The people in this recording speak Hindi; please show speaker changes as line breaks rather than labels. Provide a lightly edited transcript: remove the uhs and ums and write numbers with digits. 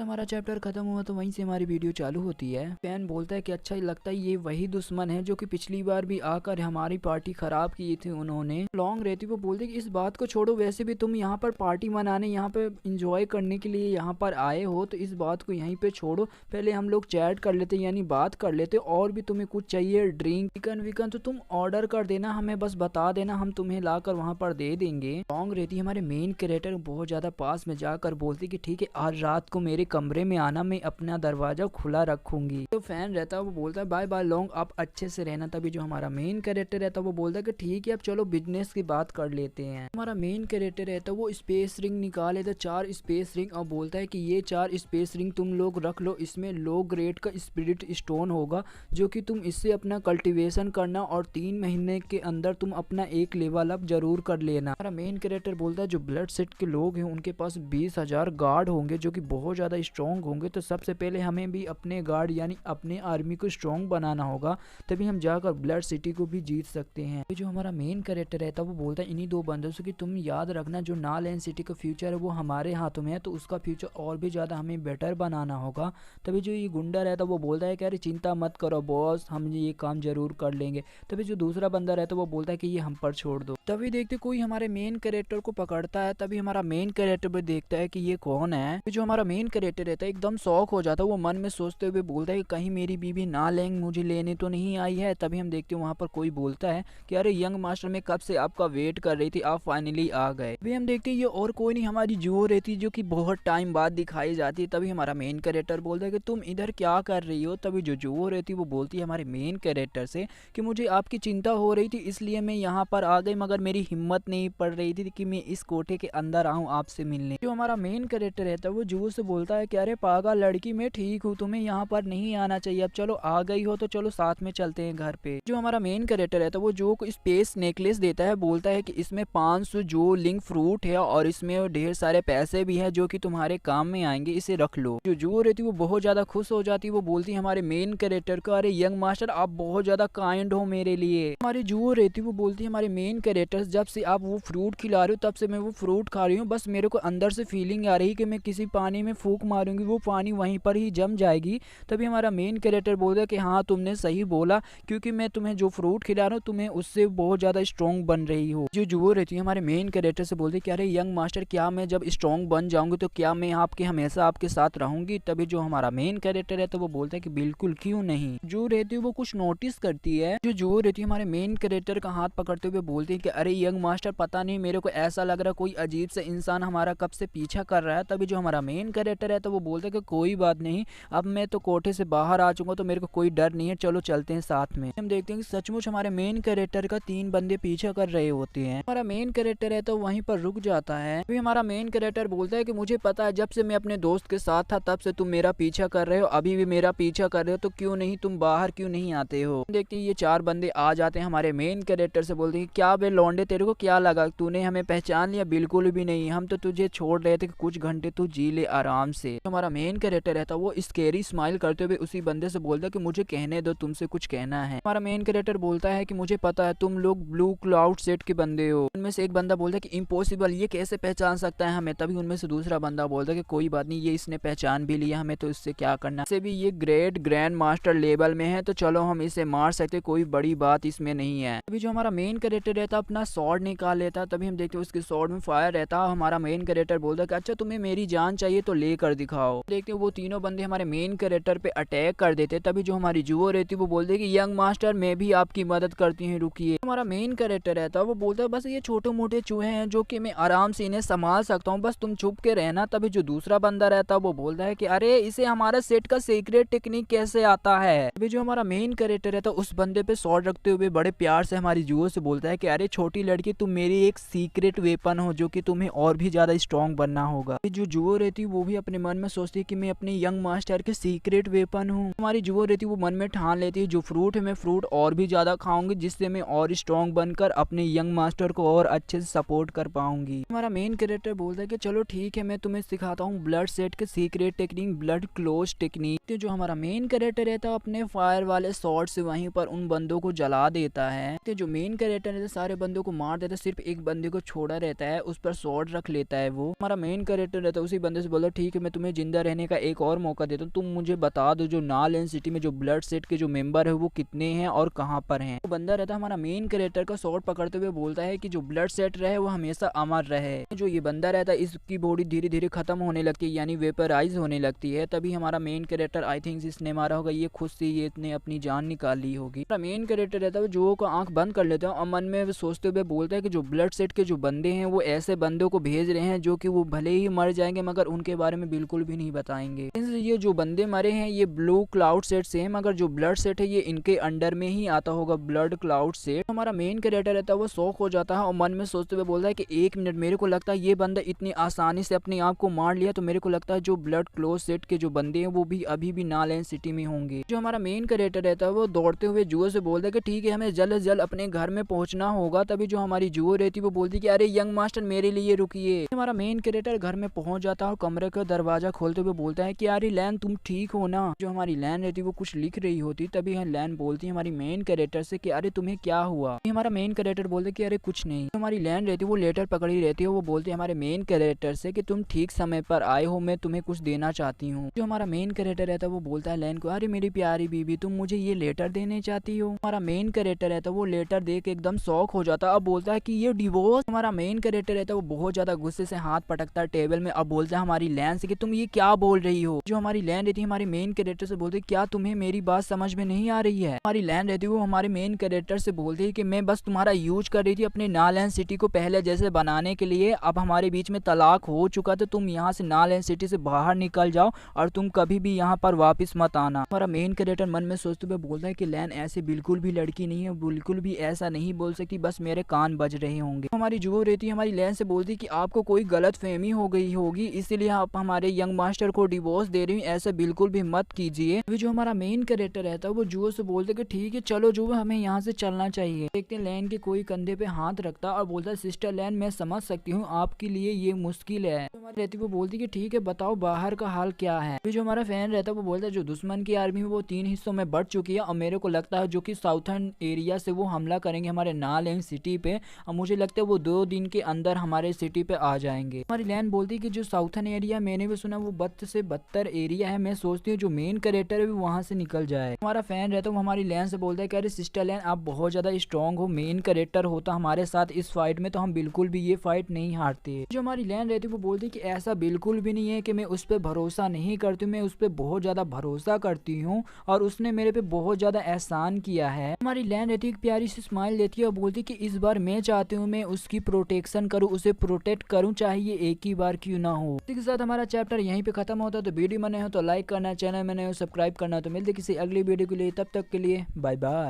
हमारा चैप्टर खत्म हुआ तो वहीं से हमारी वीडियो चालू होती है। फैन बोलता है कि अच्छा लगता है ये वही दुश्मन है जो कि पिछली बार भी आकर हमारी पार्टी खराब की थी उन्होंने। लॉन्ग रहती वो बोलते कि इस बात को छोड़ो, वैसे भी तुम यहाँ पर पार्टी मनाने, यहाँ पे इंजॉय करने के लिए यहाँ पर आए हो, तो इस बात को यहीं पे छोड़ो। पहले हम लोग चैट कर लेते यानी बात कर लेते, और भी तुम्हें कुछ चाहिए ड्रिंक चिकन विकन तो तुम ऑर्डर कर देना, हमें बस बता देना, हम तुम्हें लाकर वहाँ पर दे देंगे। लॉन्ग रहती हमारे मेन कैरेक्टर बहुत ज्यादा पास में जाकर बोलती कि ठीक है आज रात को मेरे कमरे में आना, मैं अपना दरवाजा खुला रखूंगी। तो फैन रहता है वो बोलता है बाय बाय लॉन्ग, आप अच्छे से रहना। तभी जो हमारा मेन कैरेक्टर रहता है वो बोलता है कि ठीक है अब चलो बिजनेस की बात कर लेते हैं। हमारा मेन कैरेक्टर रहता है वो स्पेस रिंग निकाल लेता है, 4 स्पेस रिंग, और बोलता है कि ये 4 स्पेस रिंग तुम लोग रख लो, इसमें लो ग्रेड का स्पिरिट स्टोन होगा जो कि तुम इससे अपना कल्टीवेशन करना और 3 महीने के अंदर तुम अपना एक लेवल अप जरूर कर लेना। हमारा मेन कैरेक्टर बोलता है जो ब्लड सेट के लोग हैं उनके पास 20,000 गार्ड होंगे जो कि बहुत ज्यादा स्ट्रॉन्ग होंगे, तो सबसे पहले हमें भी अपने गार्ड यानी अपने आर्मी को स्ट्रॉन्ग बनाना होगा, तभी हम जाकर ब्लड सिटी को भी जीत सकते हैं। जो हमारा मेन कैरेक्टर रहता है वो बोलता है इन्हीं 2 बंदों से कि तुम याद रखना जो नालैंड सिटी का फ्यूचर है वो हमारे हाथों में है, तो उसका फ्यूचर और भी ज्यादा हमें बेटर बनाना होगा। तभी जो ये गुंडा रहता है वो बोलता है कि अरे चिंता मत करो बॉस, हम ये काम जरूर कर लेंगे। तभी जो दूसरा बंदा रहता है वो बोलता है कि ये हम पर छोड़ दो। तभी देखते कोई हमारे मेन कैरेक्टर को पकड़ता है, तभी हमारा मेन कैरेक्टर भी देखता है कि ये कौन है। जो हमारा मेन कैरेक्टर रहता है एकदम शॉक हो जाता है, वो मन में सोचते हुए बोलता है कि कहीं मेरी बीबी नालैंड मुझे लेने तो नहीं आई है। तभी हम देखते हैं वहाँ पर कोई बोलता है कि अरे यंग मास्टर मैं कब से आपका वेट कर रही थी, आप फाइनली आ गए। अभी हम देखते हैं ये और कोई नहीं हमारी जुओ रहती है जो कि बहुत टाइम बाद दिखाई जाती है। तभी हमारा मेन कैरेक्टर बोलता है कि तुम इधर क्या कर रही हो। तभी जो जुओ रहती है वो बोलती है हमारे मेन कैरेक्टर से कि मुझे आपकी चिंता हो रही थी इसलिए मैं यहाँ पर आ गई, मगर मेरी हिम्मत नहीं पड़ रही थी कि मैं इस कोठे के अंदर आऊँ आपसे मिलने। जो हमारा मेन कैरेक्टर रहता है वो जुओ से बोलता है कि अरे पागल लड़की मैं ठीक हूँ, तुम्हें यहाँ पर नहीं आना चाहिए, अब चलो आ गई हो तो चलो साथ में चलते हैं घर पे। जो हमारा मेन कैरेक्टर रहता है वो जो को स्पेस नेकलेस देता है, बोलता है कि इसमें 500 जो लिंक फ्रूट है और इसमें ढेर सारे पैसे भी है जो कि तुम्हारे काम में आएंगे, इसे रख लो। जो जुओ रहती है वो बहुत ज्यादा खुश हो जाती है, वो बोलती है हमारे मेन कैरेक्टर को अरे यंग मास्टर आप बहुत ज्यादा काइंड हो मेरे लिए। हमारी जुओ रहती है वो बोलती है हमारे मेन कैरेक्टर जब से आप वो फ्रूट खिला रहे हो तब से मैं वो फ्रूट खा रही हूँ, बस मेरे को अंदर से फीलिंग आ रही कि मैं किसी पानी में फूंक मारूंगी वो पानी वहीं पर ही जम जाएगी। तभी हमारा मेन कैरेक्टर बोलता है कि हाँ तुमने सही बोला, क्योंकि मैं तुम्हें जो फ्रूट खिला रहा हूँ तुम्हें उससे बहुत ज्यादा स्ट्रॉन्ग बन रही हो। जो जुओ रहती है हमारे मेन कैरेक्टर से बोलती है कि अरे यंग मास्टर क्या मैं जब स्ट्रॉन्ग बन जाऊंगी तो क्या मैं आपके हमेशा आपके साथ रहूंगी। तभी जो हमारा मेन कैरेक्टर है तो वो बोलता है कि बिल्कुल क्यों नहीं। जो रहती है वो कुछ नोटिस करती है, जो जुओ रहती है हमारे मेन कैरेक्टर का हाथ पकड़ते हुए बोलती है कि अरे यंग मास्टर पता नहीं मेरे को ऐसा लग रहा है कोई अजीब सा इंसान हमारा कब से पीछा कर रहा है। तभी जो हमारा मेन कैरेक्टर है तो वो बोलता है कि कोई बात नहीं, अब मैं तो कोठे से बाहर आ चुका तो मेरे को कोई डर नहीं है, चलो चलते हैं साथ में। हम देखते हैं कि सचमुच हमारे मेन कैरेक्टर का 3 बंदे पीछा कर रहे होते हैं। हमारा मेन कैरेक्टर है तो वहीं पर रुक जाता है। अभी हमारा मेन कैरेक्टर बोलता है कि मुझे पता है जब से मैं अपने दोस्त के साथ था तब से तुम मेरा पीछा कर रहे हो, अभी भी मेरा पीछा कर रहे हो, तो क्यों नहीं तुम बाहर क्यों नहीं आते हो। देखते हैं ये 4 बंदे आ जाते हैं, हमारे मेन कैरेक्टर से बोलते हैं क्या बे लौंडे तेरे को क्या लगा, तूने हमें पहचान लिया, बिल्कुल भी नहीं, हम तो तुझे छोड़ रहे थे कि कुछ घंटे तू जी ले आराम से। हमारा मेन कैरेक्टर रहता है वो स्केरी स्माइल करते हुए उसी बंदे से बोलता है कि मुझे कहने दो, तुमसे कुछ कहना है। हमारा मेन कैरेक्टर बोलता है कि मुझे पता है तुम लोग ब्लू क्लाउड सेट के बंदे हो। उनमें से एक बंदा बोलता है कि इम्पॉसिबल, ये कैसे पहचान सकता है हमें। तभी उनमें से दूसरा बंदा बोलता है कि कोई बात नहीं, ये इसने पहचान भी लिया हमें तो इससे क्या करना, इससे भी ये ग्रेट ग्रैंड मास्टर लेवल में है तो चलो हम इसे मार सकते, कोई बड़ी बात इसमें नहीं है। तभी जो हमारा मेन कैरेक्टर रहता है अपना स्वॉर्ड निकाल लेता है, तभी हम देखते हैं उसके स्वॉर्ड में फायर रहता है। हमारा मेन कैरेक्टर बोलता है कि अच्छा तुम्हें मेरी जान चाहिए तो लेकर दिखाओ। देखते हैं वो तीनों बंदे हमारे मेन कैरेक्टर पे अटैक कर देते। तभी जो हमारी जुओ रहती है वो बोलते है कि यंग मास्टर मैं भी आपकी मदद करती हूँ, रुकिए। हमारा मेन कैरेक्टर रहता है वो बोलता है बस ये छोटे मोटे चूहे हैं जो कि मैं आराम से इन्हें संभाल सकता हूँ, बस तुम छुप के रहना। तभी जो दूसरा बंदा रहता है वो बोलता है कि अरे इसे हमारा सेट का सीक्रेट टेक्निक कैसे आता है। अभी जो हमारा मेन कैरेक्टर रहता है उस बंदे पे शॉट रखते हुए बड़े प्यार से हमारी जुओ से बोलता है कि अरे छोटी लड़की तुम मेरी एक सीक्रेट वेपन हो जो कि तुम्हें और भी ज्यादा स्ट्रॉन्ग बनना होगा। जो जुओ रहती है वो भी अपने मन में सोचती है कि मैं अपने यंग मास्टर के सीक्रेट वेपन हूँ। हमारी जुओ रहती है वो मन में ठान लेती है जो फ्रूट है मैं फ्रूट और भी ज्यादा खाऊंगी जिससे मैं और स्ट्रॉन्ग बनकर अपने यंग मास्टर को और अच्छे से सपोर्ट कर पाऊंगी। हमारा मेन कैरेक्टर बोलता है कि चलो ठीक है मैं तुम्हें सिखाता हूँ ब्लड सेट के secret technique, blood close technique. जो हमारा मेन कैरेक्टर रहता है अपने फायर वाले शॉट से वहीं पर उन बंदों को जला देता है। तो जो मेन कैरेक्टर रहता है सारे बंदों को मार देता है, सिर्फ एक बंदे को छोड़ा रहता है, उस पर शॉट रख लेता है वो। हमारा मेन कैरेक्टर रहता है उसी बंदे से बोलता है ठीक है मैं तुम्हें जिंदा रहने का एक और मौका देता हूँ, तुम मुझे बता दो जो नाल सिटी में जो ब्लड सेट के जो मेंबर है वो कितने हैं और कहाँ पर हैं। तो बंदा रहता हमारा मेन कैरेक्टर का शॉट पकड़ते हुए बोलता है कि जो ब्लड सेट रहे वो हमेशा अमर रहे। जो ये बंदा रहता है इसकी बॉडी धीरे धीरे खत्म होने लगती है, यानी वेपराइज होने लगती है। तभी हमारा मेन कैरेक्टर, आई थिंक इसने मारा होगा, ये खुद से ये इतने अपनी जान निकाल ली होगी। मेन कैरेक्टर रहता है जो का आंख बंद कर लेता है और मन में सोचते हुए बोलता है कि जो ब्लड सेट के जो बंदे हैं वो ऐसे बंदों को भेज रहे हैं जो कि वो भले ही मर जाएंगे मगर उनके बारे में बिल्कुल भी नहीं बताएंगे। ये जो बंदे मरे हैं ये ब्लू क्लाउड सेट से है, मगर जो ब्लड सेट है ये इनके अंडर में ही आता होगा, ब्लड क्लाउड सेट। हमारा मेन कैरेक्टर रहता है वो शॉक हो जाता है और मन में सोचते हुए बोलता है कि एक मिनट, मेरे को लगता है ये बंदा इतनी आसानी से अपने आप को मार लिया, तो मेरे को लगता है जो ब्लड क्लोज सेट के जो बंदे हैं वो भी अभी भी नालैंड सिटी में होंगे। जो हमारा मेन कैरेक्टर रहता है वो दौड़ते हुए जुओ से बोलता है कि ठीक है हमें जल्द से जल्द अपने घर में पहुंचना होगा। तभी जो हमारी जुओ रहती है वो बोलती है कि अरे यंग मास्टर मेरे लिए रुकिए। हमारा मेन कैरेक्टर घर में पहुंच जाता है और कमरे का दरवाजा खोलते हुए बोलता है कि अरे लैन तुम ठीक हो ना। जो हमारी लैन रहती है वो कुछ लिख रही होती, तभी लैन बोलती है हमारी मेन कैरेक्टर से कि अरे तुम्हें क्या हुआ। हमारा मेन कैरेक्टर बोलते कि अरे कुछ नहीं। हमारी लैन रहती है वो लेटर पकड़ी रहती है, वो बोलती है हमारे मेन कैरेक्टर से कि तुम ठीक समय पर आए हो, मैं तुम्हें कुछ देना चाहती हूँ। जो हमारा मेन कैरेक्टर रहता है वो बोलता है लैन को, अरे मेरी प्यारी बीबी तुम मुझे ये लेटर देने चाहती हो। हमारा मेन कैरेक्टर रहता है वो लेटर देख एकदम शॉक हो जाता है, अब बोलता है कि ये डिवोर्स। हमारा मेन कैरेक्टर रहता है वो बहुत ज्यादा गुस्से से हाथ पटकता है टेबल में, अब बोलता है हमारी लैन से कि तुम ये क्या बोल रही हो। जो हमारी लैन रहती है हमारे मेन कैरेक्टर से बोलती है क्या तुम्हें मेरी बात समझ में नहीं आ रही है। हमारी लैन रहती है वो हमारे मेन कैरेक्टर से बोलती है कि मैं बस तुम्हारा यूज कर रही थी अपने नालैंड सिटी को पहले जैसे बनाने के लिए, अब हमारे बीच में तलाक हो चुका तो तुम यहाँ से नालैंड सिटी से बाहर निकल जाओ और तुम कभी भी यहाँ पर वापस मत आना। हमारा मेन कैरेक्टर मन में सोचते हुए बोलता है कि लैन ऐसे बिल्कुल भी लड़की नहीं है, बिल्कुल भी ऐसा नहीं बोल सकती, बस मेरे कान बज रहे होंगे। हमारी जुओ रहती है हमारी लैन से बोलती है कि आपको कोई गलत फहमी हो गई होगी इसीलिए आप हमारे यंग मास्टर को डिवोर्स दे रही, ऐसा बिल्कुल भी मत कीजिए। जो हमारा मेन कैरेक्टर रहता है वो जुओ से बोलते कि ठीक है चलो जुओ हमें यहाँ से चलना चाहिए। देखते हैं लैन के कोई कंधे पे हाथ रखता और बोलता है सिस्टर लैन मैं समझ सकती हूँ आपके लिए ये मुश्किल है। तो हमारी रहती वो बोलती कि ठीक है बताओ बाहर का हाल क्या है। फिर जो हमारा फैन रहता है वो बोलता है जो दुश्मन की आर्मी है वो 3 हिस्सों में बढ़ चुकी है और मेरे को लगता है जो कि साउथर्न एरिया से वो हमला करेंगे हमारे नालैंड सिटी पे और मुझे लगता है वो 2 दिन के अंदर हमारे सिटी पे आ जाएंगे। हमारी लैन बोलती है कि जो साउथर्न एरिया मैंने भी सुना वो 32 से 72 एरिया है, मैं सोचती हूँ जो मेन कैरेक्टर है वो वहाँ से निकल जाए। हमारा फैन रहता है वो हमारी लैन से बोलता है कि अरे सिस्टर लैन आप बहुत ज्यादा स्ट्रॉन्ग हो, मेन कैरेक्टर होता हमारे साथ इस फाइट में तो हम बिल्कुल भी ये फाइट नहीं हारते। जो हमारी लैन रहती है वो बोलती है कि ऐसा बिल्कुल भी नहीं है कि मैं उस पर भरोसा नहीं करती हूँ, मैं उस पर बहुत ज्यादा भरोसा करती हूँ और उसने मेरे पे बहुत ज्यादा एहसान किया है। हमारी लैन रहती है प्यारी सी स्माइल देती है और बोलती है कि इस बार मैं चाहती हूँ मैं उसकी प्रोटेक्शन करूँ, उसे प्रोटेक्ट करूँ चाहे ये एक ही बार क्यों ना हो। इसके साथ हमारा चैप्टर यहीं पे खत्म होता है। तो वीडियो में नए हो तो लाइक करना, चैनल में नए हो सब्सक्राइब करना। तो मिलते किसी अगली वीडियो के लिए, तब तक के लिए बाय बाय।